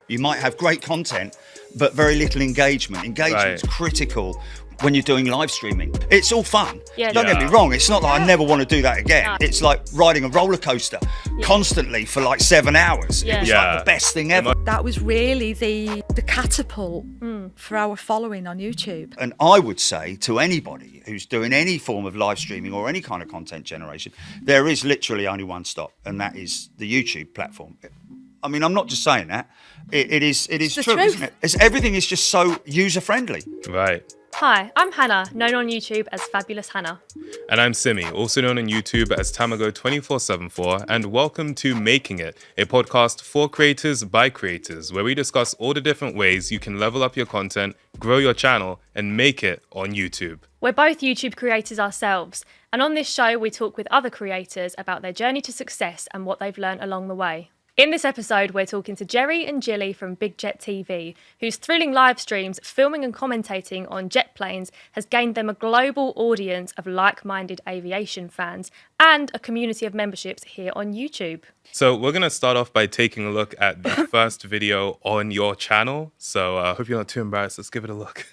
You might have great content, but very little engagement. Engagement's critical when you're doing live streaming. It's all fun. Don't get me wrong. It's not like I never want to do that again. No. It's like riding a roller coaster constantly for like 7 hours. It was like the best thing ever. That was really the catapult for our following on YouTube. And I would say to anybody who's doing any form of live streaming or any kind of content generation, there is literally only one stop, and that is the YouTube platform. I mean, I'm not just saying that. It is true, isn't it? Everything is just so user-friendly. Right. Hi, I'm Hannah, known on YouTube as Fabulous Hannah. And I'm Simi, also known on YouTube as Tamago247, and welcome to Making It, a podcast for creators by creators, where we discuss all the different ways you can level up your content, grow your channel, and make it on YouTube. We're both YouTube creators ourselves, and on this show we talk with other creators about their journey to success and what they've learned along the way. In this episode, we're talking to Jerry and Jilly from Big Jet TV, whose thrilling live streams, filming and commentating on jet planes has gained them a global audience of like-minded aviation fans and a community of memberships here on YouTube. So we're going to start off by taking a look at the first video on your channel. So I hope you're not too embarrassed. Let's give it a look.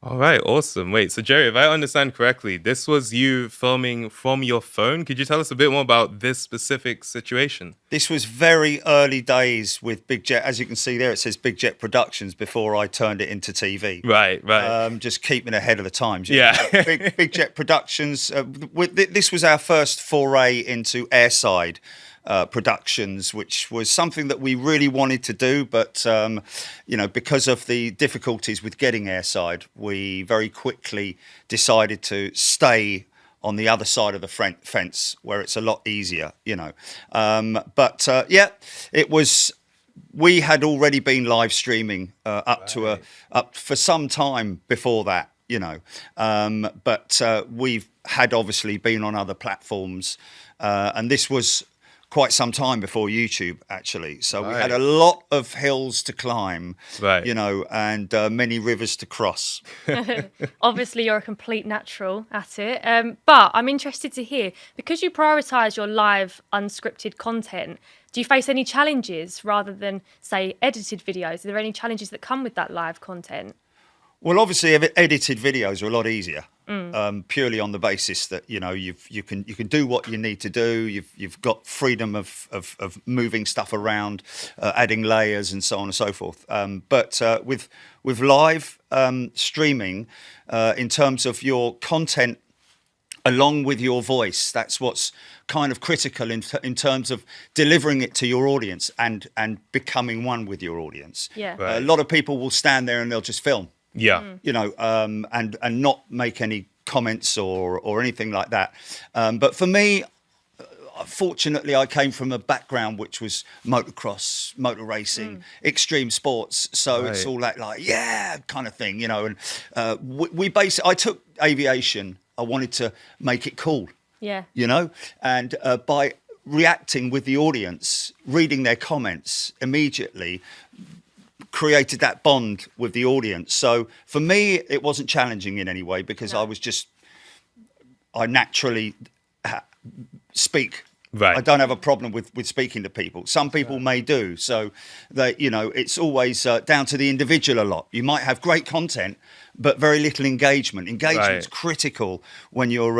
All right, awesome. Wait, so Jerry, if I understand correctly, this was you filming from your phone. Could you tell us a bit more about this specific situation? This was very early days with Big Jet. As you can see there, it says Big Jet Productions before I turned it into TV. Right. Just keeping ahead of the times. Yeah. Big Jet Productions. This was our first foray into airside productions, which was something that we really wanted to do, but because of the difficulties with getting airside, we very quickly decided to stay on the other side of the fence where it's a lot easier, it was. We had already been live streaming up for some time before that, but we've had obviously been on other platforms, and this was quite some time before YouTube, actually. So we had a lot of hills to climb, and many rivers to cross. Obviously, you're a complete natural at it. But I'm interested to hear, because you prioritise your live, unscripted content, do you face any challenges rather than, say, edited videos? Are there any challenges that come with that live content? Well, obviously, edited videos are a lot easier. Purely on the basis that you can do what you need to do. You've got freedom of moving stuff around, adding layers and so on and so forth. But with live streaming, in terms of your content along with your voice, that's what's kind of critical in terms of delivering it to your audience and becoming one with your audience. A lot of people will stand there and they'll just film. And not make any comments or anything like that. But for me, fortunately, I came from a background which was motocross, motor racing, extreme sports. So it's all that kind of thing, And I took aviation. I wanted to make it cool. And by reacting with the audience, reading their comments immediately, created that bond with the audience. So for me, it wasn't challenging in any way because I naturally speak. I don't have a problem with speaking to people. Some people may do. So it's always down to the individual a lot. You might have great content, but very little engagement. Engagement's critical when you're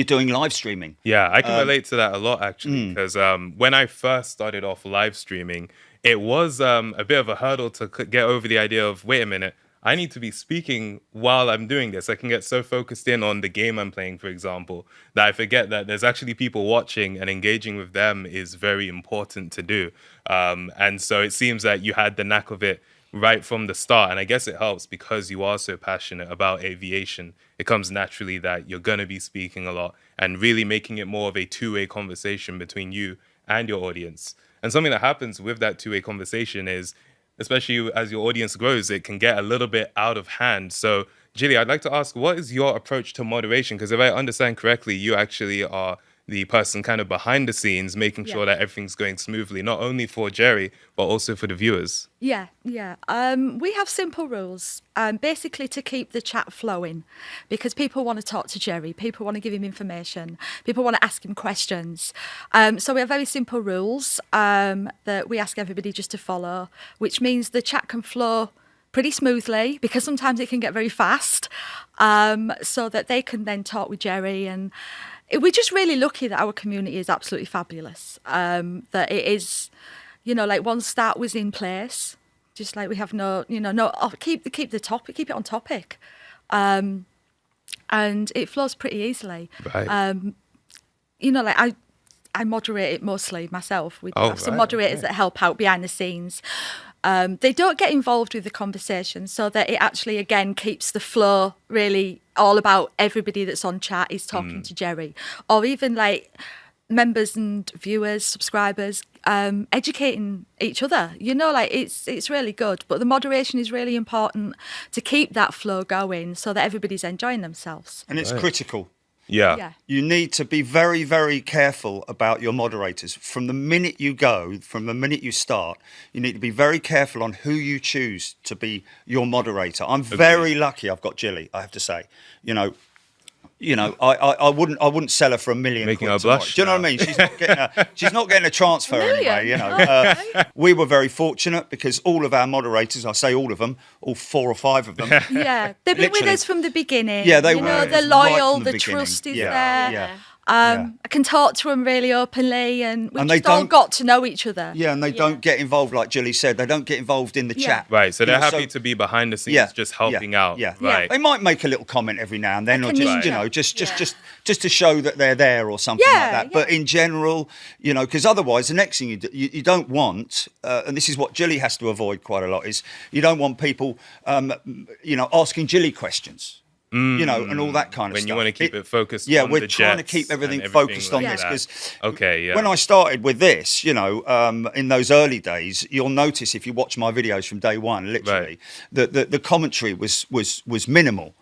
doing live streaming. Yeah, I can relate to that a lot, actually, because when I first started off live streaming, it was a bit of a hurdle to get over the idea of, wait a minute, I need to be speaking while I'm doing this. I can get so focused in on the game I'm playing, for example, that I forget that there's actually people watching, and engaging with them is very important to do. And so it seems that you had the knack of it right from the start. And I guess it helps because you are so passionate about aviation. It comes naturally that you're going to be speaking a lot and really making it more of a two-way conversation between you and your audience. And something that happens with that two-way conversation is, especially as your audience grows, it can get a little bit out of hand. So, Jilly, I'd like to ask, what is your approach to moderation? Because if I understand correctly, you actually are the person kind of behind the scenes, making sure that everything's going smoothly, not only for Jerry, but also for the viewers. Yeah. We have simple rules, basically to keep the chat flowing, because people want to talk to Jerry, people want to give him information, people want to ask him questions. So we have very simple rules that we ask everybody just to follow, which means the chat can flow pretty smoothly, because sometimes it can get very fast, so that they can then talk with Jerry. And we're just really lucky that our community is absolutely fabulous. That it is, like one start was in place, just like we have keep it on topic, and it flows pretty easily. Right. Like I moderate it mostly myself. We have some moderators that help out behind the scenes. They don't get involved with the conversation, so that it actually, again, keeps the flow really all about everybody that's on chat is talking to Jerry, or even like members and viewers, subscribers, educating each other. It's really good. But the moderation is really important to keep that flow going so that everybody's enjoying themselves. And it's critical. Yeah. You need to be very, very careful about your moderators. From the minute you go, from the minute you start, you need to be very careful on who you choose to be your moderator. I'm very lucky I've got Jilly, I have to say. I wouldn't sell her for $1 million. Making quid her blush. Do you know what I mean? She's not getting a transfer anyway. We were very fortunate because all of our moderators, I say all of them, all 4 or 5 of them. Yeah, they've been with us from the beginning. Yeah, they were. They're Right loyal. from the The beginning. trust is Yeah, there. yeah. I can talk to them really openly, and we And they just all don't- got to know each other. Yeah, and they don't get involved, like Jilly said. They don't get involved in the chat. Right. So they're You know, happy to be behind the scenes, just helping out. Yeah. Right. They might make a little comment every now and then, or Like a just ninja. just to show that they're there or something like that. Yeah. But in general, because otherwise, the next thing you don't want, and this is what Jilly has to avoid quite a lot, is you don't want people, asking Jilly questions. And all that kind of When stuff. you want to keep it focused Yeah, on we're the trying to jets keep everything and focused on like this that. because when I started with this, in those early days, you'll notice if you watch my videos from day one, literally, the commentary was minimal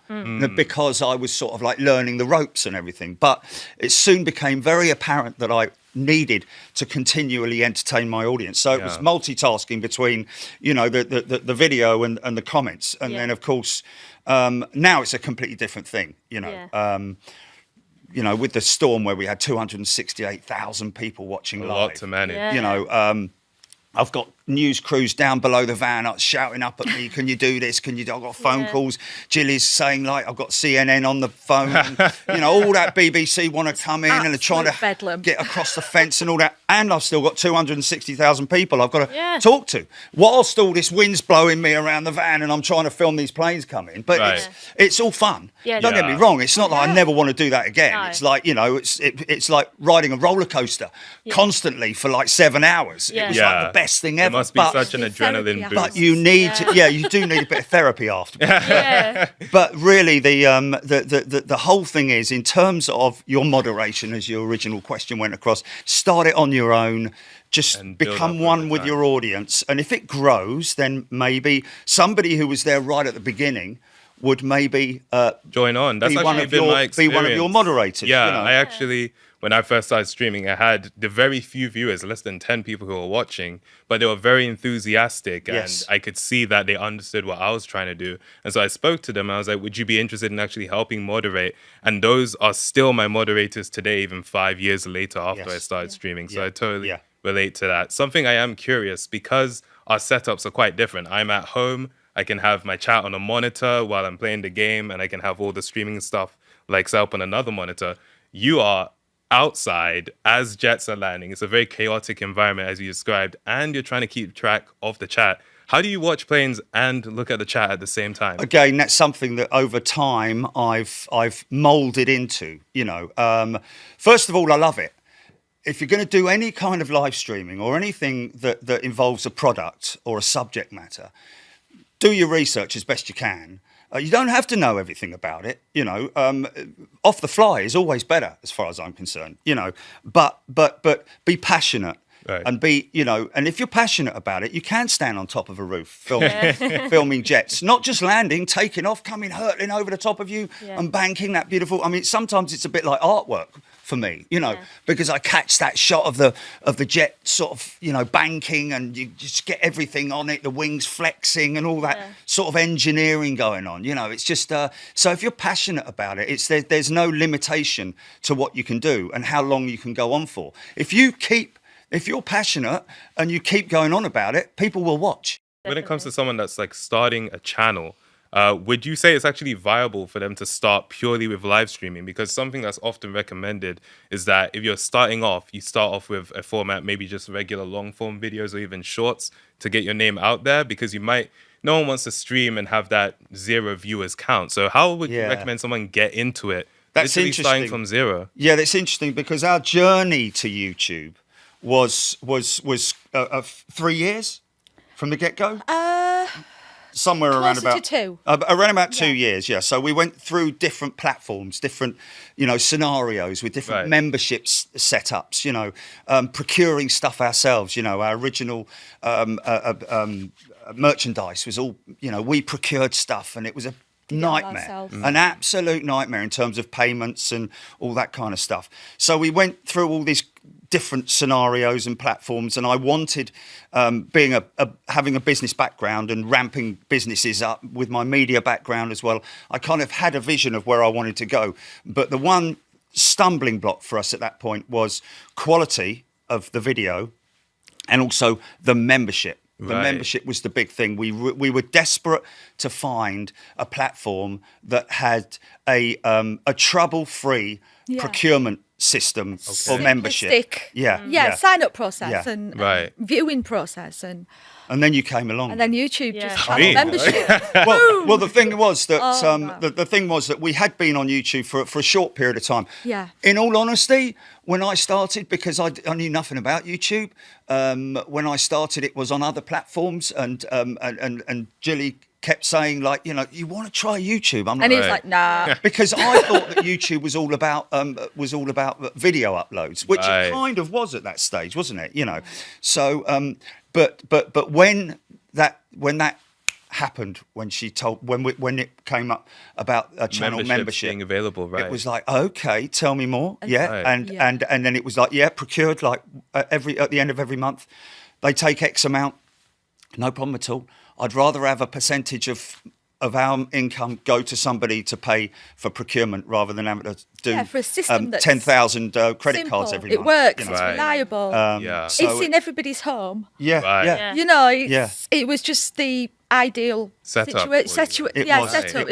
because I was sort of like learning the ropes and everything. But it soon became very apparent that I needed to continually entertain my audience. So it was multitasking between, the video and the comments. And then, of course, now it's a completely different thing, with the storm where we had 268,000 people watching live. A lot to manage. Yeah. I've got news crews down below the van shouting up at me, can you do this? I've got phone calls. Jilly's saying, I've got CNN on the phone. And, all that BBC want to come in and they're trying to bedlam. get across the fence and all that. And I've still got 260,000 people I've got to Yeah. talk to. Whilst all this wind's blowing me around the van and I'm trying to film these planes coming. But it's all fun. Yeah, Don't get me wrong. It's not like I never want to do that again. No. It's like, it's like riding a roller coaster constantly for like 7 hours. It was like the best thing ever. It must be But- such an It's adrenaline therapy boost. but you need to, you do need a bit of therapy afterwards. Yeah. But really, the whole thing is, in terms of your moderation, as your original question went across, start it on your own. Just And build become up one over with time. your audience, and if it grows, then maybe somebody who was there right at the beginning would maybe Join on. That's be actually one of been your my experience. be one of your moderators. Yeah, I actually, when I first started streaming, I had the very few viewers, less than 10 people who were watching, but they were very enthusiastic Yes. and I could see that they understood what I was trying to do. And so I spoke to them. I was like, would you be interested in actually helping moderate? And those are still my moderators today, even 5 years later after I Yes. started streaming. So Yeah. I totally Yeah. relate to that. Something I am curious, because our setups are quite different. I'm at home. I can have my chat on a monitor while I'm playing the game, and I can have all the streaming stuff like set up on another monitor. You are outside as jets are landing. It's a very chaotic environment, as you described, and you're trying to keep track of the chat. How do you watch planes and look at the chat at the same time? Again, that's something that over time I've molded into. First of all, I love it. If you're going to do any kind of live streaming or anything that involves a product or a subject matter, do your research as best you can. You don't have to know everything about it, you know. Off the fly is always better, as far as I'm concerned, you know. But be passionate. Right. And be, you know, and if you're passionate about it, you can stand on top of a roof filming jets, not just landing, taking off, coming hurtling over the top of you and banking that beautiful. I mean, sometimes it's a bit like artwork for me, you know, because I catch that shot of the jet sort of, you know, banking, and you just get everything on it, the wings flexing and all that sort of engineering going on. You know, it's just so if you're passionate about it, there's no limitation to what you can do and how long you can go on for. If you're passionate and you keep going on about it, people will watch. When it comes to someone that's like starting a channel, would you say it's actually viable for them to start purely with live streaming? Because something that's often recommended is that if you're starting off, you start off with a format, maybe just regular long form videos or even shorts to get your name out there, because no one wants to stream and have that 0 viewers count. So how would you recommend someone get into it? That's literally interesting. starting from 0. Yeah, that's interesting, because our journey to YouTube was 3 years from the get-go. Somewhere around Closer about to 2. Around about 2 years, yeah. So we went through different platforms, different, you know, scenarios with different memberships setups, you know, procuring stuff ourselves. You know, our original merchandise was all, you know, we procured stuff, and it was a nightmare, an absolute nightmare in terms of payments and all that kind of stuff. So we went through all these different scenarios and platforms, and I wanted, having a business background and ramping businesses up with my media background as well, I kind of had a vision of where I wanted to go. But the one stumbling block for us at that point was quality of the video and also the membership. The membership was the big thing. We were desperate to find a platform that had a trouble-free procurement system for membership. Sign up process and viewing process, and then you came along. And then YouTube just had a membership. well, the thing was that the thing was that we had been on YouTube for a short period of time. Yeah. In all honesty, when I started, because I knew nothing about YouTube, when I started, it was on other platforms, and Jilly kept saying, like, you know, you want to try YouTube? I'm like, and he was like, nah, because I thought that YouTube was all about video uploads, which it kind of was at that stage, wasn't it? You know, so but when that happened, when it came up about a channel membership being available, it was like, okay, tell me more. And then it was like, procured, like at the end of every month, they take X amount, no problem at all. I'd rather have a percentage of our income go to somebody to pay for procurement rather than having to do for a system that's 10,000 credit simple. cards every It month. works. You know? It's reliable. So it's in everybody's home. Yeah. You know, it was just the ideal setup. It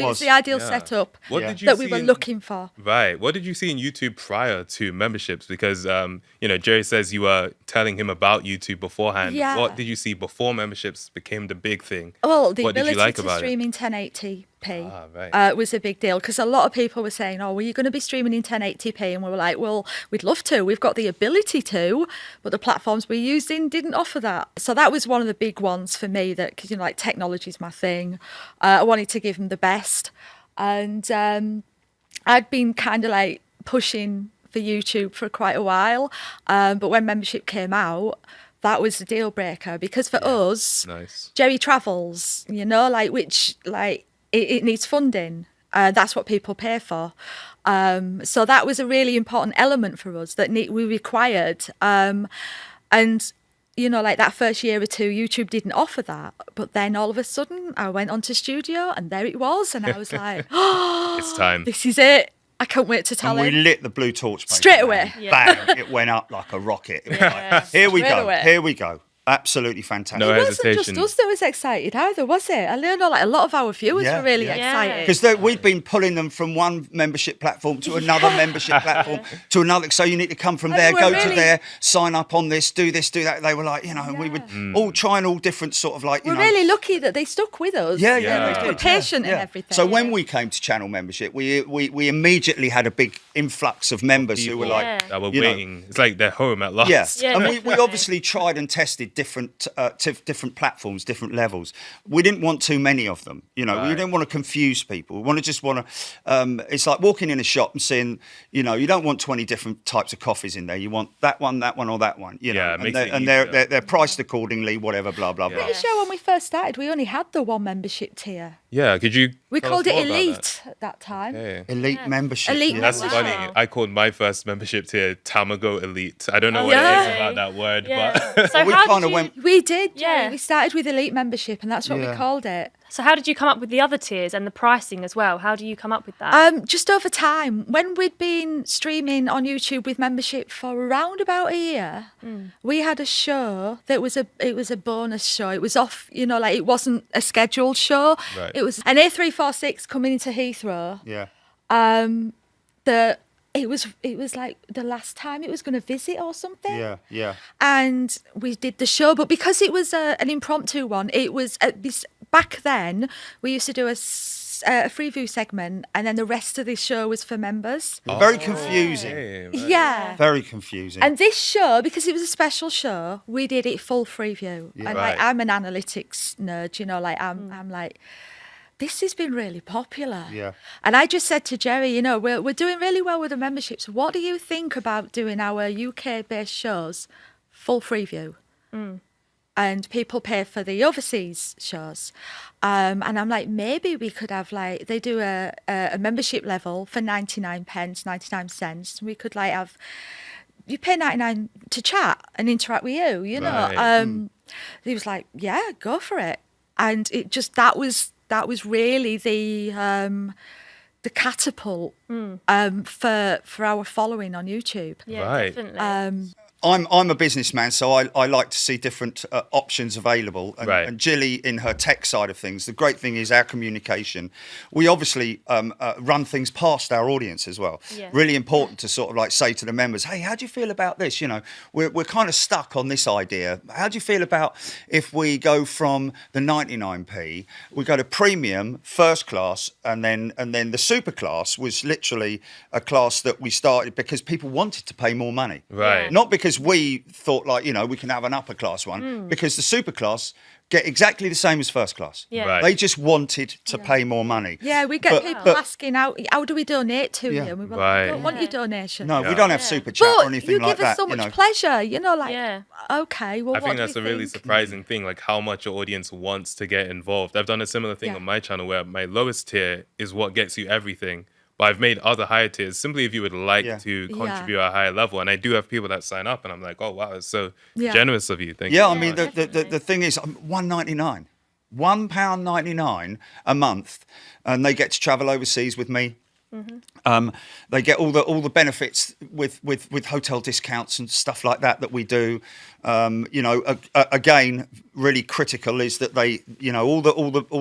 was the ideal setup that we were looking for. Right. What did you see in YouTube prior to memberships? Because you know, Jerry says you were telling him about YouTube beforehand. Yeah. What did you see before memberships became the big thing? Well, the what did you ability like to about stream it? in 1080p was a big deal, because a lot of people were saying, "Oh, well, you're going to be streaming in 1080p," and we were like, "Well, we'd love to. We've got the ability to, but the platforms we're using didn't offer that." So that was one of the big ones for me. That, because, you know, like, technology is my thing. I wanted to give them the best, and I'd been kind of like pushing for YouTube for quite a while, but when membership came out, that was the deal breaker, because for us, Jerry travels, you know, like, which, like, it needs funding. That's what people pay for. So that was a really important element for us that we required. And, you know, like, that first year or two, YouTube didn't offer that. But then all of a sudden, I went onto studio, and there it was. And I was like, oh, it's time. This is it. I can't wait to tell him. We lit the blue torch. Straight away. Bang, it went up like a rocket. It was like, here we go. Absolutely fantastic. No hesitation. It wasn't just us that was excited either, was it? I know, like, a lot of our viewers were really excited. Because we'd been pulling them from one membership platform to another membership platform to another. So you need to come from there, go to there, sign up on this, do that. They were like, you know, we would all trying all different sort of, like, you know. We're really lucky that they stuck with us. They did. We're patient and everything. So when we came to channel membership, we immediately had a big influx of members who were like, that were waiting. It's like they're home at last. And we obviously tried and tested different different platforms, different levels. We didn't want too many of them. We didn't want to confuse people. We just want to. It's like walking in a shop and saying, you don't want 20 different types of coffees in there. You want that one, or that one. And they're priced accordingly. Whatever, blah blah blah. Pretty sure when we first started, we only had the one membership tier. Yeah, could you? We tell called us it more about Elite at that time. that? Okay. Elite membership. Elite yeah. That's membership. funny. I called my first membership tier Tamago Elite. I don't know what yeah. it is about that word, Yeah. but So we how kind did of you, went. We did, Yeah. yeah. We started with Elite membership, and that's what we called it. So how did you come up with the other tiers and the pricing as well? How do you come up with that? Just over time, when we'd been streaming on YouTube with membership for around about a year, we had a show that was it was a bonus show. It was off, it wasn't a scheduled show. Right. It was an A346 coming into Heathrow. Yeah. It was like the last time it was going to visit or something. Yeah. Yeah. And we did the show, but because it was an impromptu one, it was back then we used to do a free view segment, and then the rest of the show was for members. Very confusing. Hey, right. Yeah. Very confusing. And this show, because it was a special show, we did it full free view. And Right. I'm an analytics nerd, I'm like, this has been really popular. Yeah. And I just said to Jerry, we're doing really well with the memberships. What do you think about doing our UK-based shows full free view? And people pay for the overseas shows. And I'm like, maybe we could have they do a membership level for 99 pence, 99 cents. We could have, you pay 99 to chat and interact with you, Right. He was like, yeah, go for it. And it just, that was really the catapult for our following on YouTube. Yeah, Right. definitely. I'm a businessman, so I like to see different options available. And, Right. and Jilly, in her tech side of things, the great thing is our communication. We obviously run things past our audience as well. Yeah. Really important to sort of say to the members, hey, how do you feel about this? We're kind of stuck on this idea. How do you feel about if we go from the 99p, we go to premium, first class, and then the super class was literally a class that we started because people wanted to pay more money. Right. Not because we thought we can have an upper class one, because the super class get exactly the same as first class. Yeah. Right. They just wanted to pay more money. Yeah, we get people asking how do we donate to Yeah. you? And we were Right. like, we don't want your donation. No, we don't have super chat but or anything you like give us that. so much pleasure, Yeah. okay, well, I what think do that's we a really think? surprising thing, how much your audience wants to get involved. I've done a similar thing Yeah. on my channel where my lowest tier is what gets you everything. But I've made other higher tiers simply if you would like to contribute at a higher level. And I do have people that sign up and I'm like, oh, wow, it's so generous of you. Thank you. Yeah, so I mean, much. the thing is, £1.99, £1.99 a month, and they get to travel overseas with me. They get all the benefits with hotel discounts and stuff like that we do. Again, really critical is that they, all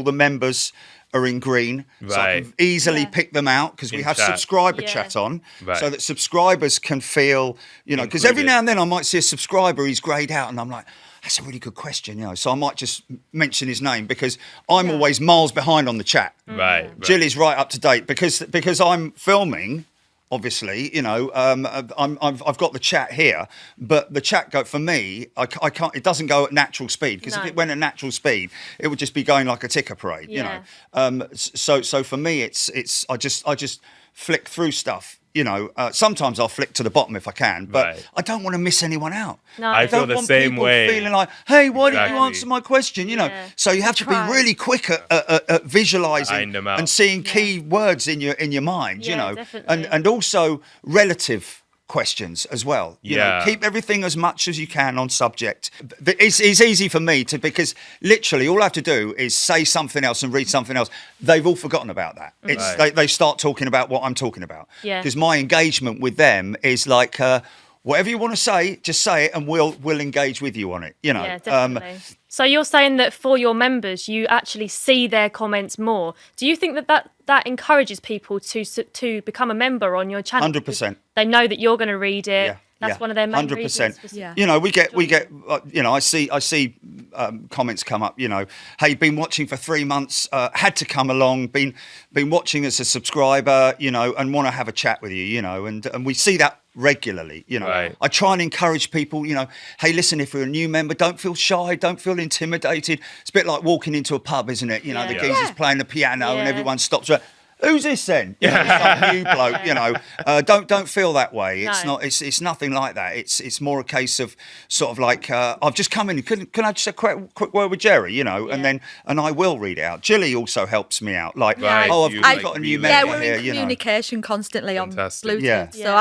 the members are in green, so I can easily pick them out because we In have chat. subscriber chat on, Right. so that subscribers can feel, because every Included. now and then I might see a subscriber, he's greyed out, and I'm like, that's a really good question, so I might just mention his name because I'm always miles behind on the chat. Right. Jilly's right up to date because I'm filming. Obviously, I've got the chat here, but the chat for me, I can't. It doesn't go at natural speed because if it went at natural speed, it would just be going like a ticker parade. Yeah. So for me, it's I just flick through stuff. Sometimes I'll flick to the bottom if I can, but Right. I don't want to miss anyone out. No. I feel don't the want same people way. feeling like, hey, why didn't you Exactly. answer my question? Yeah. So you have to be Try. really quick at visualizing Find them out. and seeing key words in your mind. Yeah, definitely. and also relative questions as well. Yeah. Keep everything as much as you can on subject. It's easy for me because literally all I have to do is say something else and read something else. They've all forgotten about that. It's Right. they start talking about what I'm talking about. Yeah. Because my engagement with them is whatever you want to say, just say it, and we'll engage with you on it. Yeah, definitely. So you're saying that for your members, you actually see their comments more. Do you think that encourages people to become a member on your channel? 100%. They know that you're going to read it. Yeah. That's one of their main 100%. reasons for Yeah. You know, we get, you know, I see comments come up. You know, hey, been watching for 3 months, had to come along, been watching as a subscriber, you know, and want to have a chat with you, you know, and we see that regularly. You know, Right. I try and encourage people. You know, hey, listen, if you're a new member, don't feel shy, don't feel intimidated. It's a bit like walking into a pub, isn't it? You know, the Yeah. geezer's playing the piano and Yeah. everyone stops. Who's this then? You know, some new bloke. You know, don't feel that way. It's No. not. It's nothing like that. It's more a case of sort of like I've just come in. Can I just a quick word with Jerry? You know, Yeah. and I will read it out. Jilly also helps me out. Like, Right, oh, you, I've like, got a new relay Yeah, member we're here. in You know, communication constantly Fantastic. on Bluetooth. Yeah. So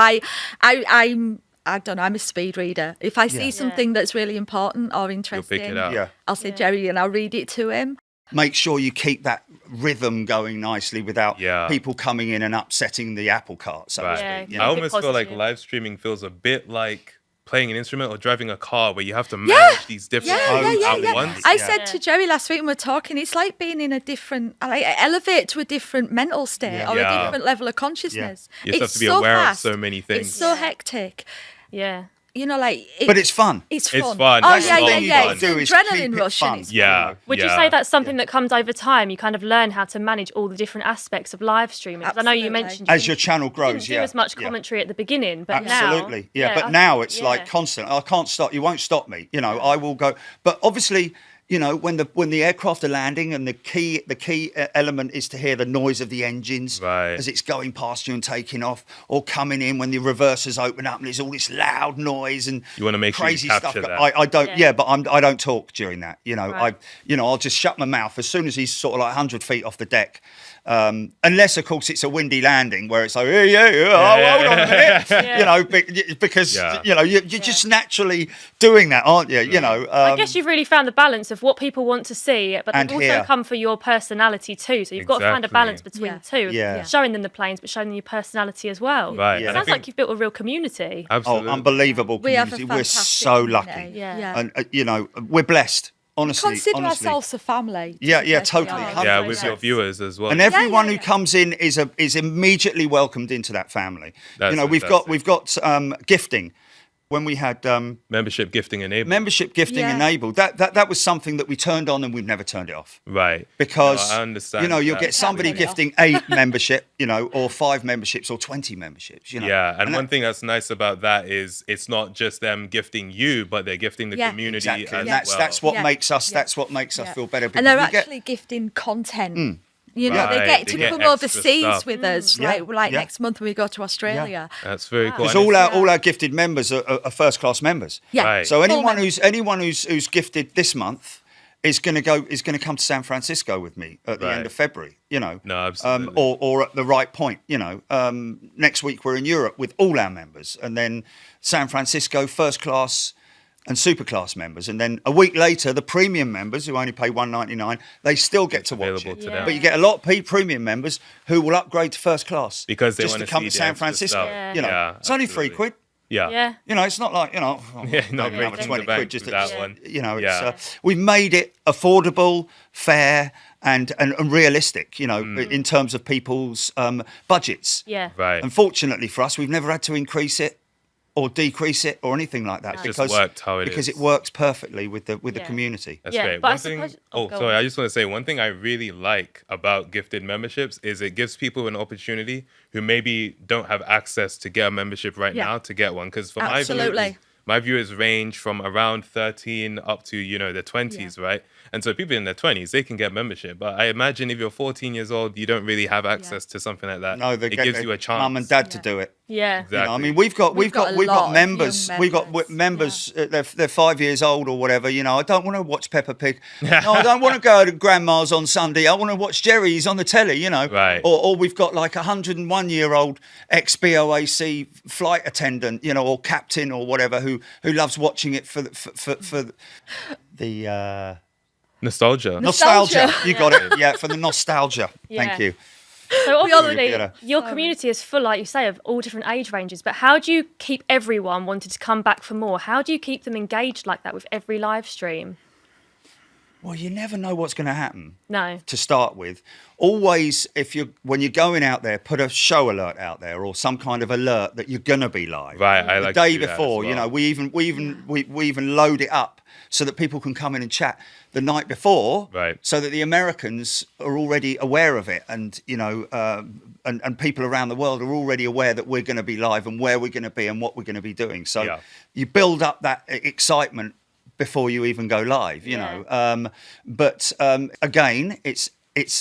I don't know, I'm a speed reader. If I see Yeah. something that's really important or interesting, pick it up. Yeah. I'll say Jerry and I'll read it to him. Make sure you keep that rhythm going nicely without Yeah. people coming in and upsetting the apple cart. So to Right. Yeah, speak. You I know? keep it almost feel like positive. live streaming feels a bit like playing an instrument or driving a car where you have to manage these different modes at once. I Yeah. said to Jerry last week when we were talking, it's like being in a different, like elevate to a different mental state Yeah. or Yeah. a different level of consciousness. You just have It's to be so aware fast. of so many things. It's so hectic. Yeah. You know, like. But it's fun. It's It's fun. fun. Oh, That's yeah, the yeah, thing you yeah. gotta It's do an is keep adrenaline it rush. fun. And it's Yeah. Would you yeah. say that's something that comes over time? You kind of learn how to manage all the different aspects of live streaming. 'Cause I know you Absolutely. mentioned As your channel didn't grows, do yeah. as much yeah. commentary at the beginning, but now Absolutely, yeah. But now it's like constant. I can't stop. You won't stop me. You know, I will go. But obviously, you know, when the aircraft are landing and the key element is to hear the noise of the engines Right. as it's going past you and taking off, or coming in when the reversers open up and there's all this loud noise and You wanna make sure you crazy stuff. capture that. I don't. Yeah. Yeah, but I don't talk during that. You know, Right. I'll just shut my mouth as soon as he's sort of like 100 feet off the deck. Unless, of course, it's a windy landing where it's like, hold on a minute, Yeah. you know, because Yeah. you know you're just naturally doing that, aren't you? You know, I guess you've really found the balance of what people want to see, but And they've also hear. come for your personality too. So you've got to find a Exactly. balance between Yeah. the two, Yeah. showing them the planes, but showing them your personality as well. Right. It And I sounds think- like you've built a real community. Absolutely. unbelievable We have a community. We're fantastic so community. lucky, Yeah. and you know, we're blessed. Honestly, Consider honestly. ourselves a family. Yeah, yeah, Yes, we totally. are. Yeah, 100%. with your viewers as well. And everyone yeah, who yeah. comes in is immediately welcomed into that family. That's you know, fantastic. we've got gifting. When we had Membership gifting enabled. membership gifting Yeah. enabled, that was something that we turned on and we've never turned it off. Right. Because No, I understand you know you'll that. get somebody turn it off. gifting 8 membership, you know, or 5 memberships or 20 memberships. You know, Yeah, and one that- thing that's nice about that is it's not just them gifting you, but they're gifting the Yeah. community exactly. as And well. that's what Yeah. makes us. Yeah. That's what makes us Yeah. feel better. And they're because we get- actually gifting content. You know, Right, they get they to get come extra overseas stuff. with us, Yeah, like yeah. next month when we go to Australia. That's very cool. Because And it's- all our gifted members are first class members. Yeah. Right. So Full anyone who's gifted this month is going to come to San Francisco with me at the Right. end of February. You know, No, absolutely. or at the right point. You know, next week we're in Europe with all our members, and then San Francisco first class and super class members, and then a week later the premium members who only pay $1.99, they still get to watch available it. to them. But you get a lot of premium members who will upgrade to first class Because they just wanna to come see to the San extra Francisco. stuff. Yeah. You know, Yeah, it's only absolutely. £3. Yeah. Yeah. You know, it's not like, you know, Yeah, not maybe breaking another the 20 bank quid just with to, that one. you know, Yeah. we've made it affordable, fair, and realistic, you know, in terms of people's budgets. Yeah. Right. Unfortunately for us, we've never had to increase it or decrease it or anything like that It's just worked how it because is. it works perfectly with the Yeah. community. That's Yeah, great. but I One thing. suppose- oh, Oh, go sorry. on. I just want to say one thing I really like about gifted memberships is it gives people an opportunity who maybe don't have access to get a membership right Yeah. now to get one. Because for Absolutely. my viewers range from around 13 up to the 20s, right? And so people in their 20s they can get membership. But I imagine if you're 14 years old, you don't really have access to something like that. No, they it get gives their you a chance. mum and dad to do it. Yeah. Exactly. You know, I mean, we've got got a lot of members. young We've got members, members. They're 5 years old or whatever. You know, I don't want to watch Peppa Pig. No, I don't want to go to Grandma's on Sunday. I want to watch Jerry's on the telly. You know, Right. Or we've got like a 101-year-old ex-BOAC flight attendant, you know, or captain or whatever, who loves watching it for the Nostalgia. nostalgia. You got it. Yeah, for the nostalgia. Thank Yeah. you. So obviously, Yeah. your community is full, like you say, of all different age ranges. But how do you keep everyone wanting to come back for more? How do you keep them engaged like that with every live stream? Well, you never know what's going to happen. No. To start with, always when you're going out there, put a show alert out there or some kind of alert that you're going to be live. Right, I the like to day do that as before. well. You know, we even load it up so that people can come in and chat the night before. Right. So that the Americans are already aware of it, and you know, and people around the world are already aware that we're going to be live and where we're going to be and what we're going to be doing. So you build up that excitement before you even go live, you know. But again, it's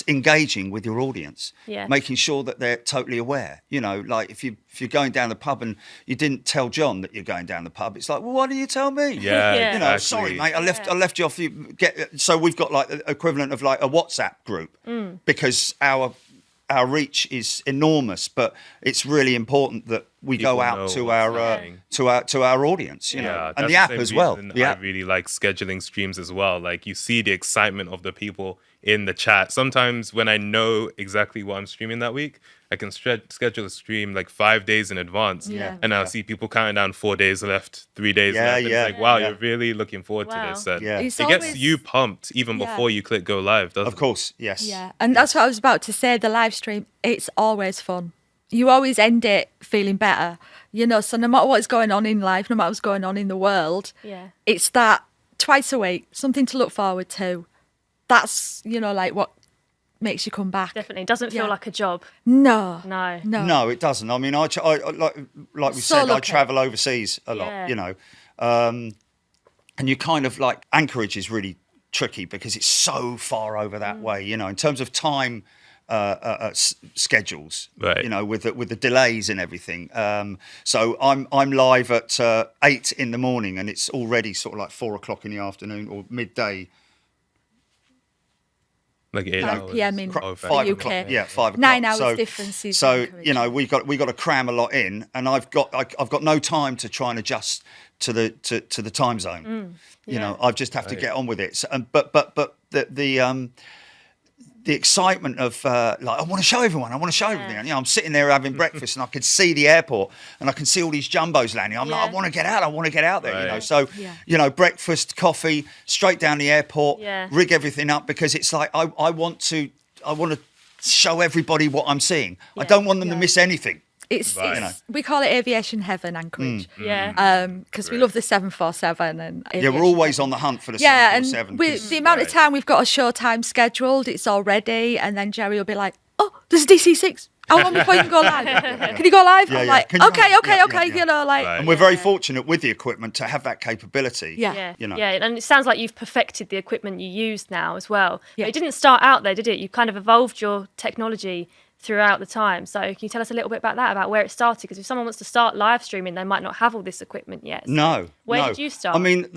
engaging with your audience, making sure that they're totally aware. You know, like if you're going down the pub and you didn't tell John that you're going down the pub, it's like, well, why didn't you tell me? Yeah, you know, exactly. sorry, mate, I left you off. So we've got like the equivalent of like a WhatsApp group because our reach is enormous, but it's really important that we People go out know to what's our audience, you know, Yeah, and that's the app same as well. reason The I app. really like scheduling streams as well. Like you see the excitement of the people in the chat. Sometimes when I know exactly what I'm streaming that week, I can schedule a stream like 5 days in advance. And I'll see people counting down 4 days left, 3 days left. And it's like, wow, you're really looking forward to this. And It's it gets always- you pumped even before you click go live, doesn't Of course, yes. Yeah, and that's what I was about to say. The live stream, it's always fun. You always end it feeling better, you know. So no matter what's going on in life, no matter what's going on in the world, it's that twice a week, something to look forward to. That's, you know, like what makes you come back. Definitely. Doesn't feel like a job. No. No, it doesn't. I mean, I like we So said, I lucky. travel overseas a lot, you know, and you kind of like Anchorage is really tricky because it's so far over that way, you know, in terms of time. Schedules, Right. you know, with the delays and everything. So I'm live at 8 in the morning, and it's already sort of like 4 o'clock in the afternoon or midday. Like 8 5 hours. PM in Oh, the 5 UK. o'clock, yeah, 5 o'clock. 9 hours differences. So you know, we got to cram a lot in, and I've got no time to try and adjust to the time zone. You know, I just have to get on with it. So, but the excitement of like, I want to show everyone. And, you know, I'm sitting there having breakfast, and I could see the airport, and I can see all these jumbos landing. I'm like, I want to get out there. You know, so you know, breakfast, coffee, straight down the airport, rig everything up, because it's like I want to show everybody what I'm seeing. I don't want them to miss anything. It's You know. we call it aviation heaven, Anchorage. Because we love the 747 and Yeah, we're always on the hunt for the Yeah, and 747. with the amount of time we've got a show time scheduled, it's all ready, and then Jerry will be like, "Oh, there's a DC-6. How long before you can go live? Can you go live?" I'm like, Can you "Okay, go- okay, yeah, okay." yeah. You know, like, Right. And we're very fortunate with the equipment to have that capability. Yeah. You know. And it sounds like you've perfected the equipment you use now as well. Yeah. But it didn't start out there, did it? You kind of evolved your technology throughout the time. So can you tell us a little bit about that, about where it started? Because if someone wants to start live streaming, they might not have all this equipment yet. So No. Where no. did you start? I mean,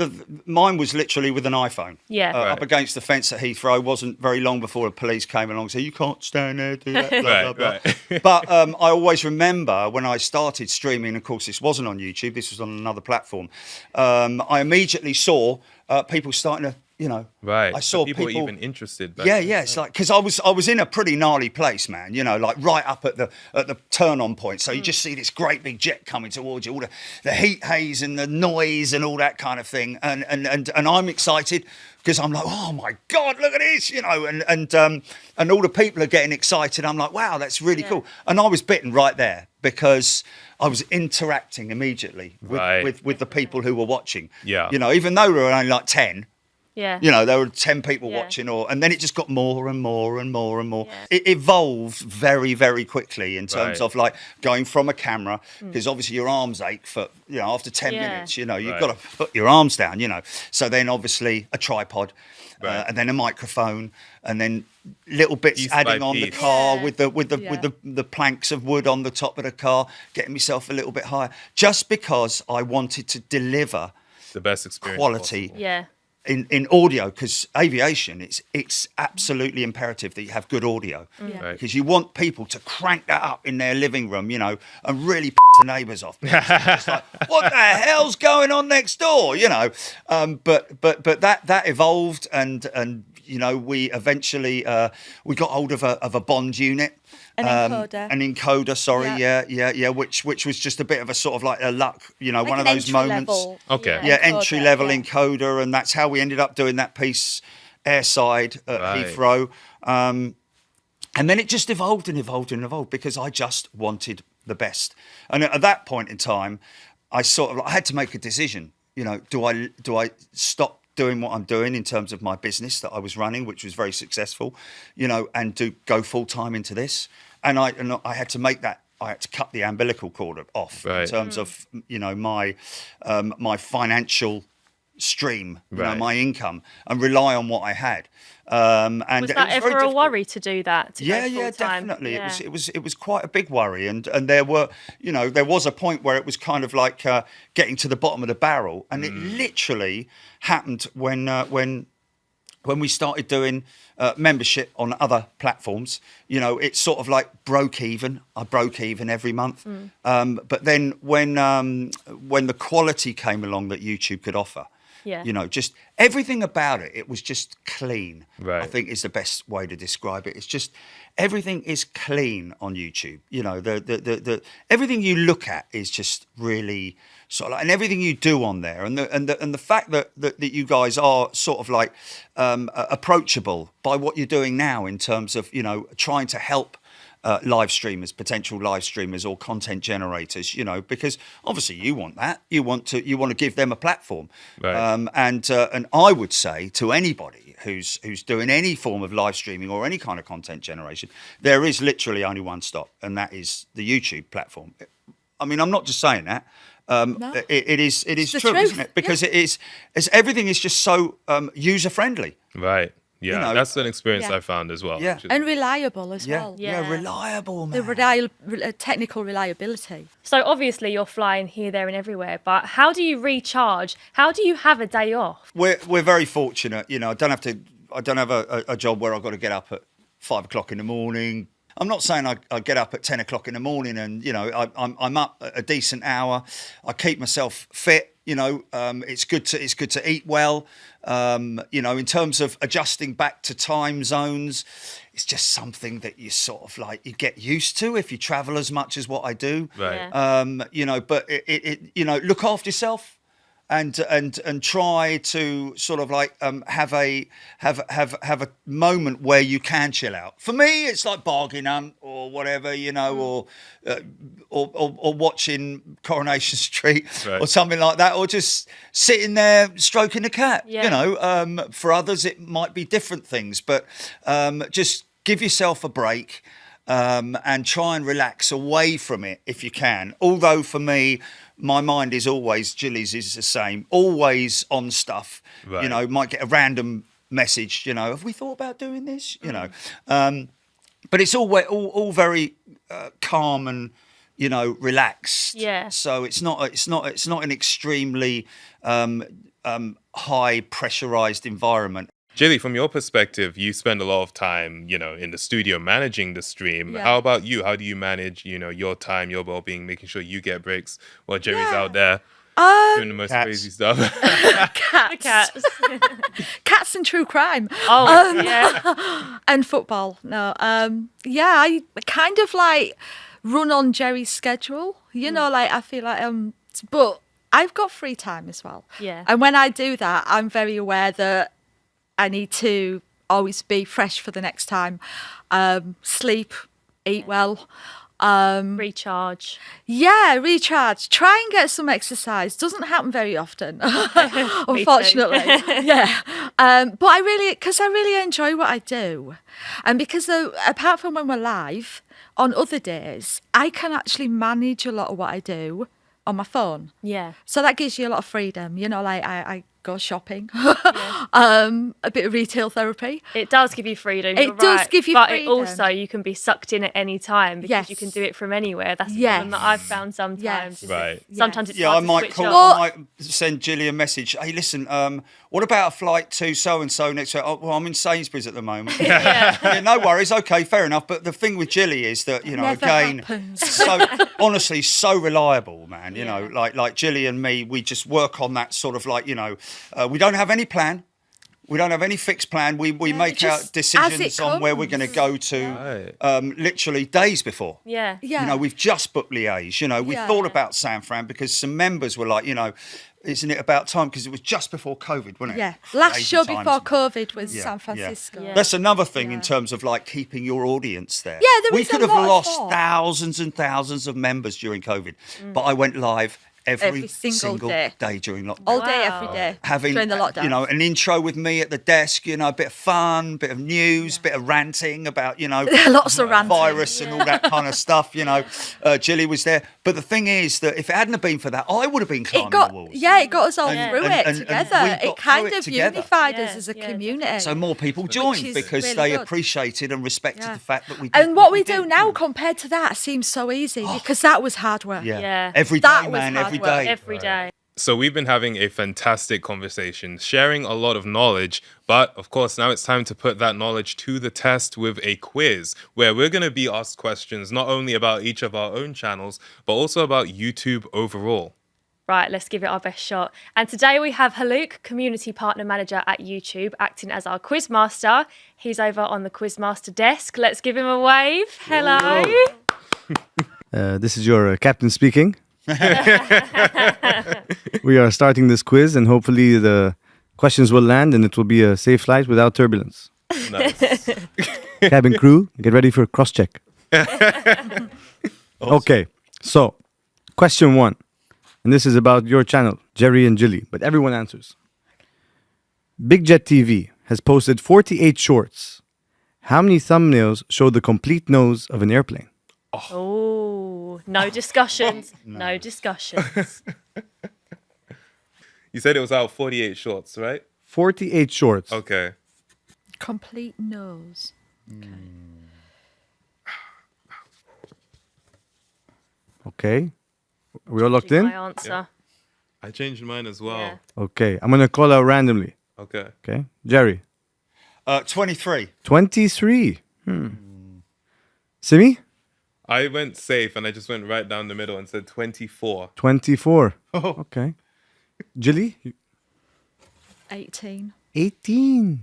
mine was literally with an iPhone. Yeah. Right. Up against the fence at Heathrow. Wasn't very long before the police came along and said, "You can't stand there, do that." Blah, blah, blah. Right. But I always remember when I started streaming. Of course, this wasn't on YouTube. This was on another platform. I immediately saw people starting to, you know, Right. I So saw people even interested. Back Yeah, then. yeah. It's like, because I was in a pretty gnarly place, man. You know, like right up at the turn on point. So you just see this great big jet coming towards you, all the heat haze and the noise and all that kind of thing. And I'm excited because I'm like, oh my God, look at this, you know. And all the people are getting excited. I'm like, wow, that's really cool. And I was bitten right there because I was interacting immediately with the people who were watching. Yeah. You know, even though we were only like 10. Yeah. You know, there were 10 people Yeah. watching, and then it just got more and more and more and more. Yeah. It evolved very, very quickly in terms Right. of like going from a camera, because obviously your arms ache for, you know, after 10 Yeah. minutes, you know, you've Right. got to put your arms down, you know. So then obviously a tripod, Right. and then a microphone, and then little bits Piece by adding on the piece. car Yeah. with the planks of wood on the top of the car, getting myself a little bit higher, just because I wanted to deliver The best experience. quality possible. Yeah. in audio, because aviation, it's absolutely imperative that you have good audio, Right. because you want people to crank that up in their living room, you know, and really the neighbours off. It's like, what the hell's going on next door, you know? But that evolved, and you know, we eventually we got hold of a Bond unit. An encoder. An encoder, sorry, Yeah. yeah, which was just a bit of a sort of like a luck, you know, like one of an those entry moments. level, Okay. Yeah, encoder, entry level yeah. encoder, and that's how we ended up doing that piece airside at Right. Heathrow. And then it just evolved and evolved and evolved because I just wanted the best. And at that point in time, I had to make a decision. You know, do I stop doing what I'm doing in terms of my business that I was running, which was very successful, you know, and go full time into this? And I had to make that. I had to cut the umbilical cord off in terms of, you know, my financial stream, you know, my income, and rely on what I had. And Was that it ever very a difficult. worry to do that? To Yeah, go full-time? definitely. Yeah. It was quite a big worry, and there were, you know, there was a point where it was kind of like getting to the bottom of the barrel, and it literally happened when we started doing membership on other platforms. You know, it sort of like broke even. I broke even every month, but then when the quality came along that YouTube could offer. Yeah. You know, just everything about it, it was just clean. Right. I think is the best way to describe it. It's just everything is clean on YouTube. You know, the everything you look at is just really sort of like, and everything you do on there, and the fact that you guys are sort of like approachable by what you're doing now in terms of, you know, trying to help live streamers, potential live streamers or content generators, you know, because obviously you want that. You want to give them a platform. Right. And I would say to anybody who's doing any form of live streaming or any kind of content generation, there is literally only one stop, and that is the YouTube platform. I mean, I'm not just saying that. No. It is the true, truth. isn't it? Because it's everything is just so user friendly. Right. Yeah, You know, that's an experience Yeah. I found as well. Yeah. which is- And reliable as Yeah, well. yeah, Yeah. reliable, man. The technical reliability. So obviously you're flying here, there, and everywhere. But how do you recharge? How do you have a day off? We're very fortunate, you know. I don't have a job where I've got to get up at 5 o'clock in the morning. I'm not saying I get up at 10 o'clock in the morning and, you know, I'm up a decent hour. I keep myself fit, you know. It's good to eat well. You know, in terms of adjusting back to time zones, it's just something that you sort of like you get used to if you travel as much as what I do. Right. Yeah. You know, but it you know, look after yourself. And try to sort of like have a moment where you can chill out. For me, it's like bargain hunt or whatever, you know, or watching Coronation Street Right. or something like that, or just sitting there stroking the cat. Yeah. You know, for others it might be different things, but just give yourself a break. And try and relax away from it if you can. Although for me, my mind is always, Gilly's is the same, always on stuff. Right. You know, might get a random message, you know, have we thought about doing this? You know, but it's all very calm and, you know, relaxed. Yeah. So it's not an extremely high pressurized environment. Jilly, from your perspective, you spend a lot of time, you know, in the studio managing the stream. Yeah. How about you? How do you manage, you know, your time, your well-being, making sure you get breaks while Jerry's Yeah. out there doing the most Cats. crazy stuff? The cats. Cats and true crime. Yeah. And football. No. Yeah, I kind of like run on Jerry's schedule. You know, like I feel like but I've got free time as well. Yeah. And when I do that, I'm very aware that I need to always be fresh for the next time. Sleep, eat well. Recharge. Yeah, recharge. Try and get some exercise. Doesn't happen very often, unfortunately. Yeah, but I really enjoy what I do, and because apart from when we're live, on other days I can actually manage a lot of what I do on my phone. Yeah. So that gives you a lot of freedom. You know, like I go shopping, a bit of retail therapy. It does give you freedom. It you're does right. give you but freedom. It also, you can be sucked in at any time because you Yes. can do it from anywhere. That's the Yes. problem that I've found sometimes. Yes. Right. Sometimes it's Yeah, I hard to might switch call. off. I might send Gilly a message. Hey, listen. What about a flight to so and so next week? Oh, well, I'm in Sainsbury's at the moment. Yeah, no worries. Okay, fair enough. But the thing with Gilly is that, you know, Never again, happens. so honestly, so reliable, man. You Yeah. know, like Gilly and me, we just work on that sort of like, you know, we don't have any plan. We don't have any fixed plan. We make just out decisions as it on where we're going to go to literally days before. Yeah. Yeah. You know, we've just booked Liège. You know, we Yeah. thought about San Fran because some members were like, you know, isn't it about time? Because it was just before COVID, wasn't it? Yeah. Last Crazy show times. before COVID was Yeah, San yeah. Francisco. Yeah. That's another thing in Yeah. terms of like keeping your audience there. Yeah, there we is a could have lot of lost thought. thousands and thousands of members during COVID, but I went live every single day. during lockdown. All day, Wow. every day. Having during the lockdown. you know, an intro with me at the desk, you know, a bit of fun, bit of news, bit of ranting about, you know, Lots of ranting. virus and all that kind of stuff, you know. Gilly was there. But the thing is that if it hadn't have been for that, I would have been climbing the walls. it got us all And- through and- it and together. we It got kind through it of together. unified Yeah, us as a yeah, community. So more people joined is because really they good. appreciated and respected Yeah. the fact that we did And what we did. do now compared to that seems so easy because that was hard work. Yeah. Yeah. Every day, That was man, hard every work. day. Every day. So we've been having a fantastic conversation, sharing a lot of knowledge, but of course now it's time to put that knowledge to the test with a quiz where we're going to be asked questions not only about each of our own channels, but also about YouTube overall. Right, let's give it our best shot. And today we have Haluk, Community Partner Manager at YouTube, acting as our quiz master. He's over on the Quizmaster desk. Let's give him a wave. Hello. This is your captain speaking. We are starting this quiz, and hopefully the questions will land and it will be a safe flight without turbulence. Nice. Cabin crew, get ready for cross-check. Okay, so question 1. And this is about your channel, Jerry and Jilly, but everyone answers. Big Jet TV has posted 48 shorts. How many thumbnails show the complete nose of an airplane? Oh, no discussions. No discussions. You said it was out 48 shorts, right? 48 shorts. Okay. Complete nose. Okay. Are we all locked in? My answer. I changed mine as well. Yeah. Okay, I'm going to call out randomly. Okay. Okay, Jerry. 23. 23. Simi? I went safe and I just went right down the middle and said 24. 24. Okay. Jilly? 18. 18.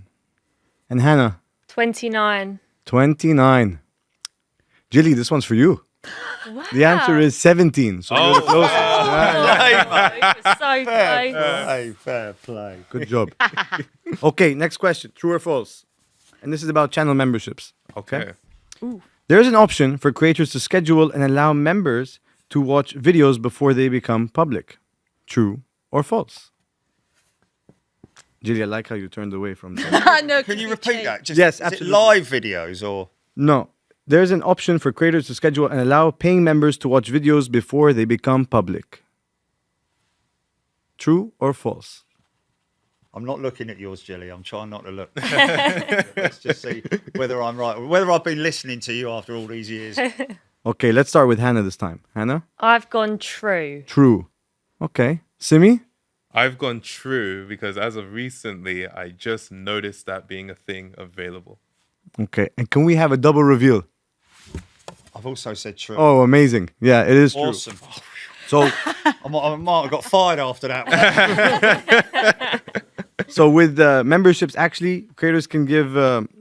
And Hannah? 29. 29. Jilly, this one's for you. Wow. The answer is 17. So you're the closest. So close. Hey, fair play. Good job. Okay, next question. True or false? And this is about channel memberships. Okay. There is an option for creators to schedule and allow members to watch videos before they become public. True or false? Jilly, I like how you turned away from that. I know. Can you repeat that? Just, Yes, is absolutely. it live videos or? No. There's an option for creators to schedule and allow paying members to watch videos before they become public. True or false? I'm not looking at yours, Jilly. I'm trying not to look. Let's just see whether I'm right, whether I've been listening to you after all these years. Okay, let's start with Hannah this time. Hannah? I've gone true. True. Okay. Simi? I've gone true because as of recently, I just noticed that being a thing available. Okay. And can we have a double reveal? I've also said true. Oh, amazing. Yeah, it is true. Awesome. So, I might have got fired after that. so with memberships, actually, creators can give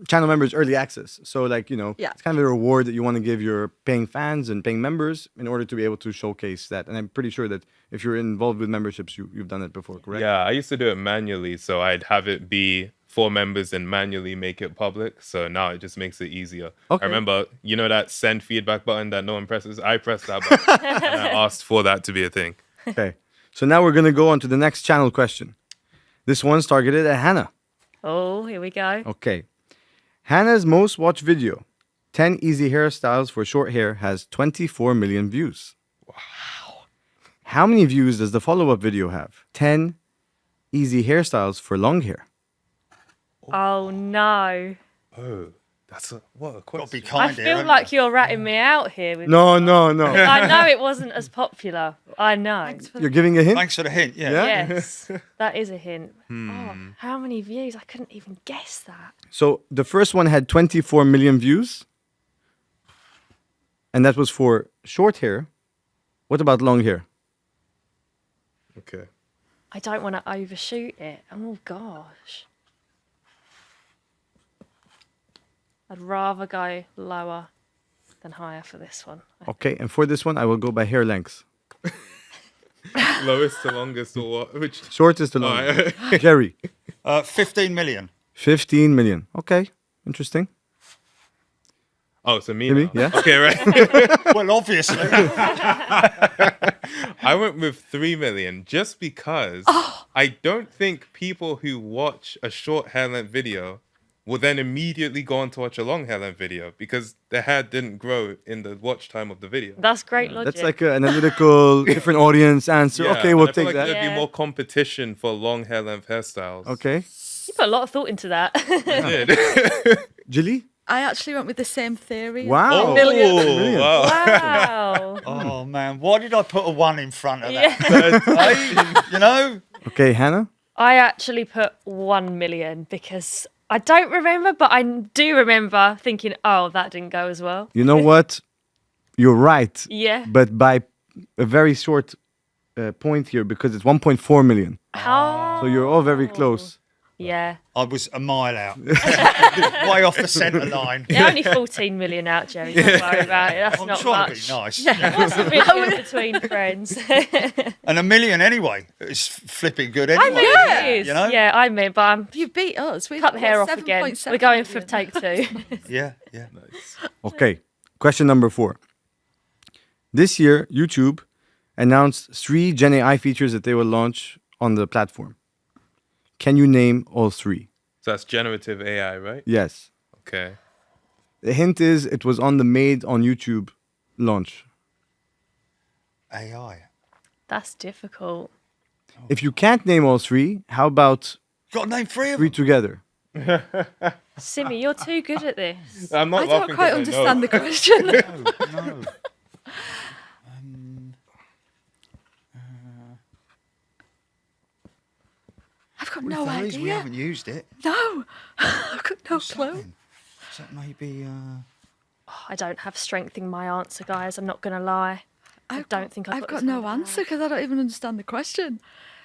channel members early access. So, like, Yeah. it's kind of a reward that you want to give your paying fans and paying members in order to be able to showcase that. And I'm pretty sure that if you're involved with memberships, you've done it before, correct? Yeah, I used to do it manually, so I'd have it be for members and manually make it public. So now it just makes it easier. Okay. I remember, that send feedback button that no one presses? I pressed that button and I asked for that to be a thing. Okay. So now we're going to go on to the next channel question. This one's targeted at Hannah. Oh, here we go. Okay. Hannah's most watched video, 10 easy hairstyles for short hair, has 24 million views. Wow. How many views does the follow-up video have? 10 easy hairstyles for long hair. Oh, no. Oh, that's what a Got to question. be I kind here. feel haven't like you're ratting me out here. With No. I know it wasn't as popular. I know. You're giving a hint? Thanks for the hint. Yeah. Yeah? Yes, that is a hint. Oh, how many views? I couldn't even guess that. So the first one had 24 million views. And that was for short hair. What about long hair? Okay. I don't want to overshoot it. Oh, gosh. I'd rather go lower than higher for this one. Okay, and for this one, I will go by hair length. Lowest to longest or what? Which? Shortest to longest. Jerry, 15 million. 15 million. Okay, interesting. Oh, so me. Me, now. yeah. Okay, right. Well, obviously. I went with 3 million just because I don't think people who watch a short hair length video will then immediately go on to watch a long hair length video because the hair didn't grow in the watch time of the video. That's great logic. That's like an analytical, different audience answer. Yeah, Okay, and we'll I feel take like that. There'd be Yeah. more competition for long hair length hairstyles. Okay. You put a lot of thought into that. I did. Jilly? I actually went with the same theory. Wow. Million. Million. Wow. Wow. Oh, man. Why did I put a 1 in front of that? Yeah. Hey, you know? Okay, Hannah? I actually put 1 million because I don't remember, but I do remember thinking, oh, that didn't go as well. You know what? You're right. Yeah. But by a very short point here because it's 1.4 million. Oh. So you're all very close. Yeah. I was a mile out. Way off the centre line. They're only 14 million out, Jerry. Don't worry about it. That's I'm not trying much. to be nice. What's a million between friends? And 1 million anyway. It's flipping good I anyway. mean, isn't it it? is. You know? Yeah, I mean, but I'm You beat us. We've cut the got hair off again. 7.7 We're going for million. take 2. Yeah, yeah. Okay. Question number 4. This year, YouTube announced 3 Gen AI features that they will launch on the platform. Can you name all 3? So that's generative AI, right? Yes. Okay. The hint is it was on the Made on YouTube launch. AI. That's difficult. If you can't name all 3, how about Got to name 3 of 3 them. together? Simi, you're too good at this. I'm not I laughing don't quite 'cause I know. understand the question. No. I've got Well, no if there is, we idea. haven't used it. No. I've got no clue. Something. So maybe... I don't have strength in my answer, guys. I'm not going to lie. I don't think I've I've got got this no one answer because I don't even understand the question.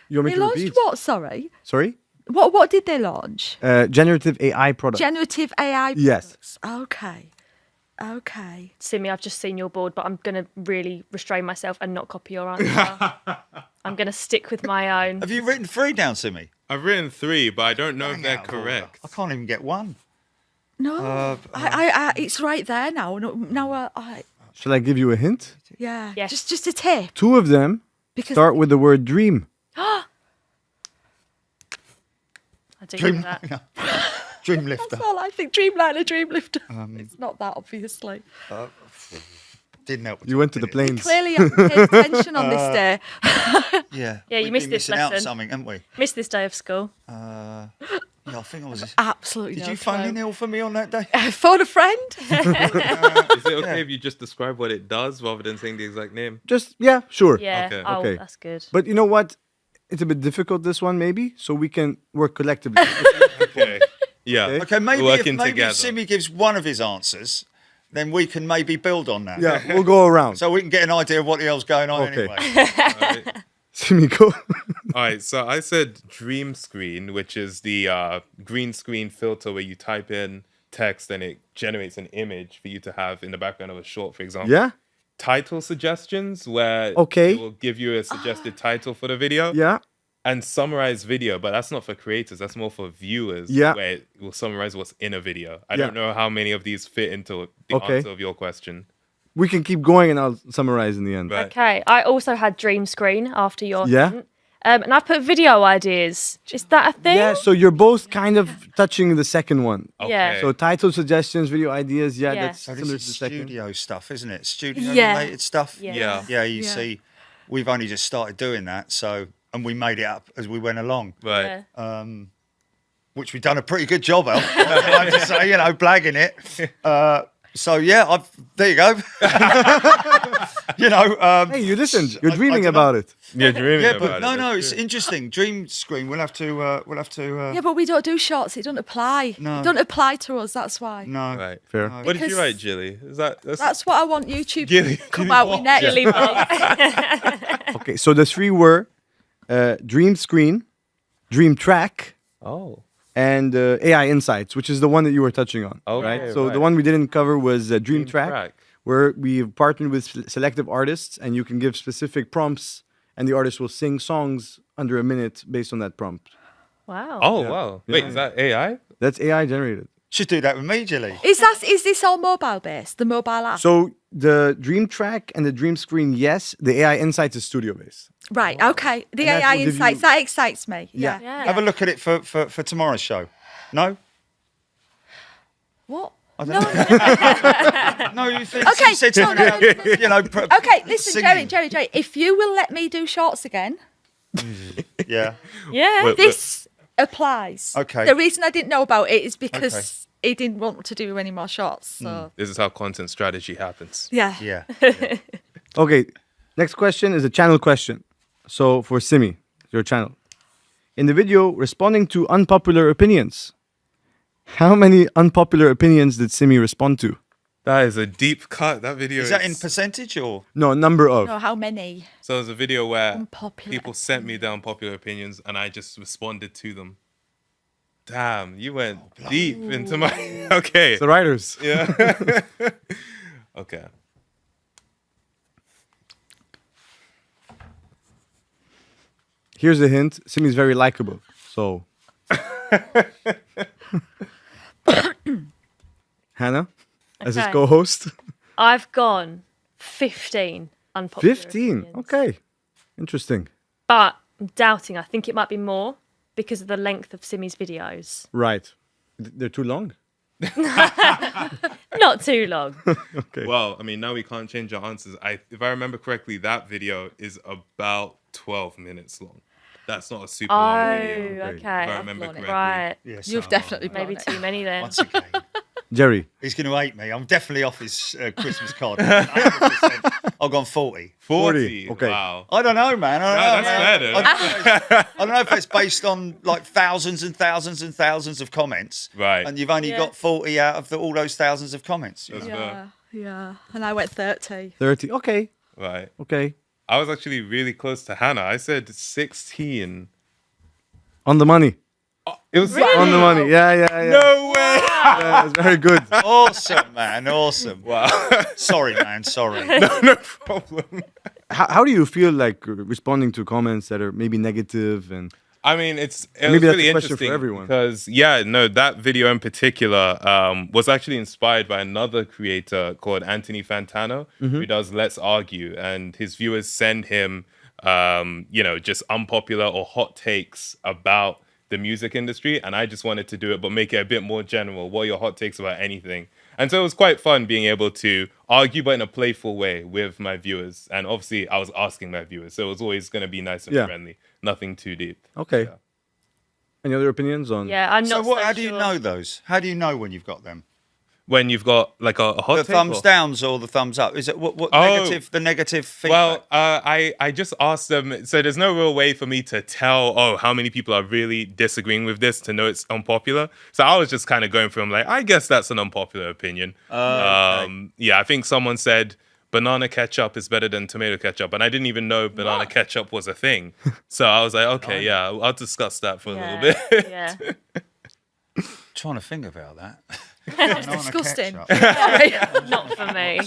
You want me They to launched repeat? what? Sorry. Sorry? What did they launch? Generative AI product. Generative AI Yes. products. Okay. Okay. Simi, I've just seen your board, but I'm going to really restrain myself and not copy your answer. I'm going to stick with my own. Have you written 3 down, Simi? I've written 3, but I don't know if Hang they're out of order. correct. I can't even get 1. No, it's right there now. No, Shall I give you a hint? yeah. Yes. Just a tip 2 of them because start with the word dream. I do Dream, know that. Dream that's lifter. all I think. Dreamliner, Dreamlifter. It's not that, obviously. Didn't help. You went to the planes. Clearly, I paid attention on this day. Yeah. Yeah, you We've missed been this missing out on lesson. something, haven't we? Missed this day of school. Yeah, I think I was... Absolutely. Did no you phone clue. in ill for me on that day? Phone a friend. Is it okay Yeah. if you just describe what it does rather than saying the exact name? Just, yeah, sure. Yeah. Okay. Oh, Okay. that's good. But you know what? It's a bit difficult, this one, maybe, so we can work collectively. Okay. Yeah. Okay. Okay, maybe Working if maybe together. if Simi gives one of his answers, then we can maybe build on that. Yeah, we'll go around. So we can get an idea of what the hell's going on Okay. anyway. Simi, go. All right, so I said Dream Screen, which is the green screen filter where you type in text and it generates an image for you to have in the background of a short, for example. Yeah? Title suggestions, where Okay. it will give you a suggested title for the video. Yeah? And summarize video, but that's not for creators, that's more for viewers. Yeah. Where it will summarize what's in a video. I Yeah. don't know how many of these fit into the Okay. answer of your question. We can keep going and I'll summarize in the end. Right. Okay. I also had Dream Screen after your Yeah? hint. And I put video ideas. Is that a thing? Yeah, so you're both kind of touching the second one. Yeah. Okay. So title suggestions, video ideas, yeah, Yeah. that's So similar this to is the second. studio stuff, isn't it? Studio Yeah. related stuff. Yeah. Yeah. Yeah, you Yeah. see, we've only just started doing that, so and we made it up as we went along, Right. Yeah. which we've done a pretty good job of. I have to say, you know, blagging it. So yeah, there you go. You know, Hey, you listened. You're I dreaming don't know. about it. You're dreaming yeah, about but it. no, that's it's true. interesting. Dream screen. We'll have to. Yeah, but we don't do shorts. It doesn't apply. No. It doesn't apply to us. That's why. No. Right. Fair. No. What did you Because- write, Jilly? Is that's That's what I want YouTube Gilly- to come Gilly out with what? next. Really big. Okay, so the 3 were Dream Screen, Dream Track, Oh. and AI Insights, which is the one that you were touching on. Okay, right? So the right. one we didn't cover was Dream Track, Track. where we've partnered with selective artists, and you can give specific prompts, and the artist will sing songs under a minute based on that prompt. Wow. Oh, wow. Wait, is that AI? That's AI generated. Should do that with me, Jilly. Is this all mobile based? The mobile app? So the Dream Track and the Dream Screen, yes. The AI Insights is studio based. Right, okay. The And that AI will give insights, you- that excites me. Yeah. Yeah. Have a look at it for tomorrow's show. No? What? I don't know. No, you think Okay, you said no, something no, about, you know, Okay, listen, singing. Jerry, if you will let me do shorts again, Yeah. Yeah. Wait, this applies. Okay. The reason I didn't know about it is because he didn't want to do any more shorts. So This is how content strategy happens. yeah. Yeah. Okay, next question is a channel question. So for Simi, your channel. In the video, responding to unpopular opinions, how many unpopular opinions did Simi respond to? That is a deep cut. That video Is that in percentage or? No, number of. No, how many? So there's a video where Unpopular people sent me their unpopular opinions and I just responded to them. Damn, you went deep into my... Okay. The writers. Yeah. Okay. Here's a hint. Simi's very likable. So. Hannah, as his Okay. co-host. I've gone 15 unpopular 15. opinions. Okay. Interesting. But I'm doubting. I think it might be more because of the length of Simi's videos. Right. They're too long. Not too long. Okay. Well, I mean, now we can't change our answers. If I remember correctly, that video is about 12 minutes long. That's not a super Oh, long video. okay. If I remember blown it. correctly. Right. Yes. You've definitely Maybe blown it. too many then. Once again, Jerry. he's going to hate me. I'm definitely off his Christmas card. 100%. I've gone 40. 40. Okay. Wow. I don't know, man. I don't know, That's man. better. I don't know if it's based on like thousands and thousands and thousands of comments. Right. And you've only Yeah. got 40 out of all those thousands of comments. you That's know? fair. Yeah. And I went 30. 30. Okay. Right. Okay. I was actually really close to Hannah. I said 16. On the money. It was On the money. Yeah. No way. Yeah, it's very good. Awesome, man. Awesome. Wow. Sorry, man. Sorry. No problem. How do you feel like responding to comments that are maybe negative and I mean, it was Maybe that's really a question for interesting everyone. because that video in particular was actually inspired by another creator called Anthony Fantano who does Let's Argue, and his viewers send him just unpopular or hot takes about the music industry, and I just wanted to do it but make it a bit more general. What are your hot takes about anything? And so it was quite fun being able to argue, but in a playful way with my viewers. And obviously, I was asking my viewers, so it was always going to be nice and Yeah. friendly, nothing too deep. okay? Yeah. Any other opinions on? Yeah, I'm So not what? so How do you sure. know those? How do you know when you've got them? When you've got like a hot The take thumbs or- downs or the thumbs up? Is it what Oh. negative? The negative feedback. Well, I just asked them. So there's no real way for me to tell, how many people are really disagreeing with this to know it's unpopular. So I was just kind of going from like, I guess that's an unpopular opinion. Yeah, I think someone said banana ketchup is better than tomato ketchup, and I didn't even know banana ketchup was a thing. So I was like, okay, yeah, I'll discuss that for a little bit. Yeah. trying to think about that. It's disgusting. Ketchup. Sorry. Not for me.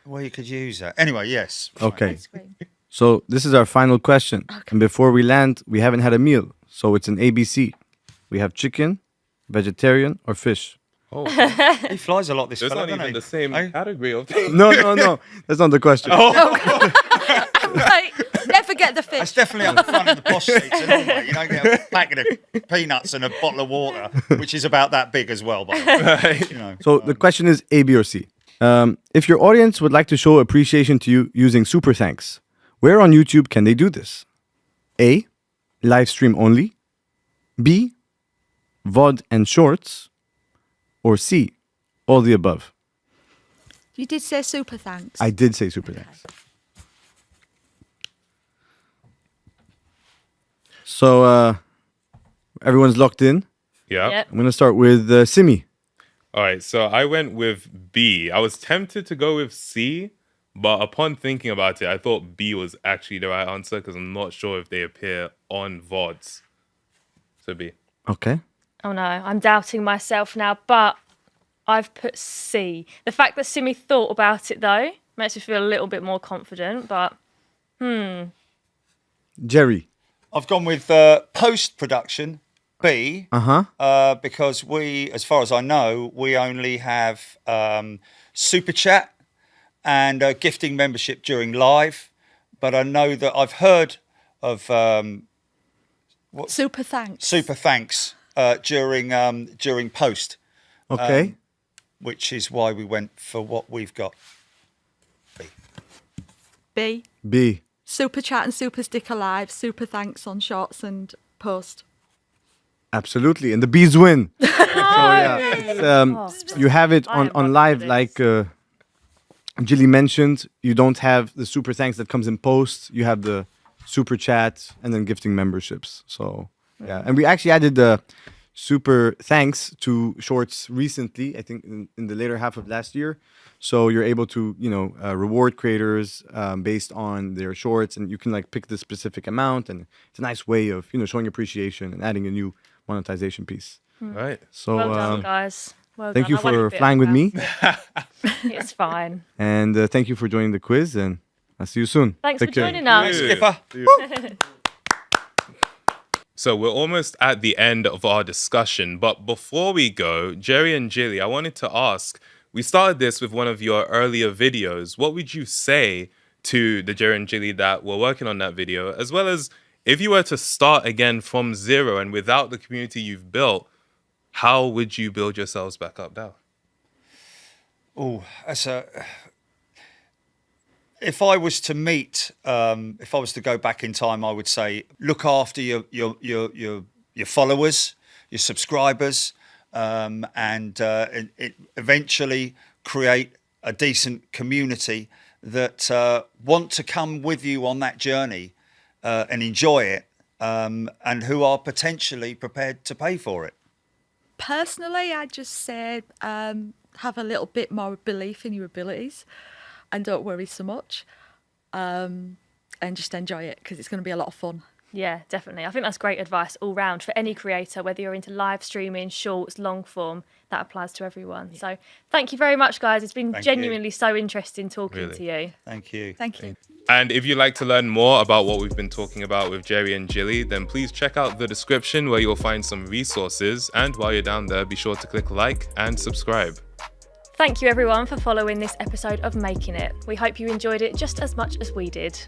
Well, you could use that. Anyway, yes. Okay. Ice cream. So this is our final question. And before we land, we haven't had a meal. So it's an ABC. We have chicken, vegetarian, or fish. He flies a lot, this There's fella, not doesn't even he? the same Eh? category of things. No. That's not the question. Right. Never get the That's fish. definitely on the front of the posh seats and all, mate. You don't get a packet of peanuts and a bottle of water, which is about that big as well, by the way. You know. So the question is A, B, or C. If your audience would like to show appreciation to you using super thanks, where on YouTube can they do this? A, live stream only. B, VOD and shorts. Or C, all the above. You did say super thanks. I did say super thanks. So everyone's locked in. Yeah. Yep. I'm going to start with Simi. All right, so I went with B. I was tempted to go with C, but upon thinking about it, I thought B was actually the right answer because I'm not sure if they appear on VODs. So B. Okay. Oh no, I'm doubting myself now, but I've put C. The fact that Simi thought about it though makes me feel a little bit more confident, but Jerry. I've gone with post-production, B, because we, as far as I know, we only have super chat and gifting membership during live. But I know that I've heard of Super thanks. super thanks during post, Okay. which is why we went for what we've got. B. B. Super chat and super sticker live. Super thanks on shorts and post. Absolutely. And the bees win. So, yeah, it's, you have it I am on not live, for like Jilly mentioned. You don't have the super thanks that comes in post. You have the super chat and then gifting memberships. So, yeah. And we actually added the super thanks to shorts recently, I think in the later half of last year. So you're able to, reward creators based on their shorts, and you can like pick the specific amount, and it's a nice way of, showing appreciation and adding a new monetization piece. Right. So well done, guys. Well thank done. you I won't for be bit flying with me, It's fine. and thank you for joining the quiz, and I'll see you soon. Thanks Take for care. joining us. Skipper. So we're almost at the end of our discussion, but before we go, Jerry and Jilly, I wanted to ask, we started this with one of your earlier videos. What would you say to the Jerry and Jilly that were working on that video, as well as if you were to start again from zero and without the community you've built, how would you build yourselves back up now? Oh, if I was to if I was to go back in time, I would say look after your followers, your subscribers, and eventually create a decent community that want to come with you on that journey and enjoy it, and who are potentially prepared to pay for it. Personally, I'd just say have a little bit more belief in your abilities and don't worry so much, and just enjoy it because it's going to be a lot of fun. Yeah, definitely. I think that's great advice all round for any creator, whether you're into live streaming, shorts, long form, that applies to everyone. Yeah. So thank you very much, guys. It's been genuinely so interesting talking to you. Thank you. Thank you. And if you'd like to learn more about what we've been talking about with Jerry and Jilly, then please check out the description where you'll find some resources. And while you're down there, be sure to click like and subscribe. Thank you everyone for following this episode of Making It. We hope you enjoyed it just as much as we did.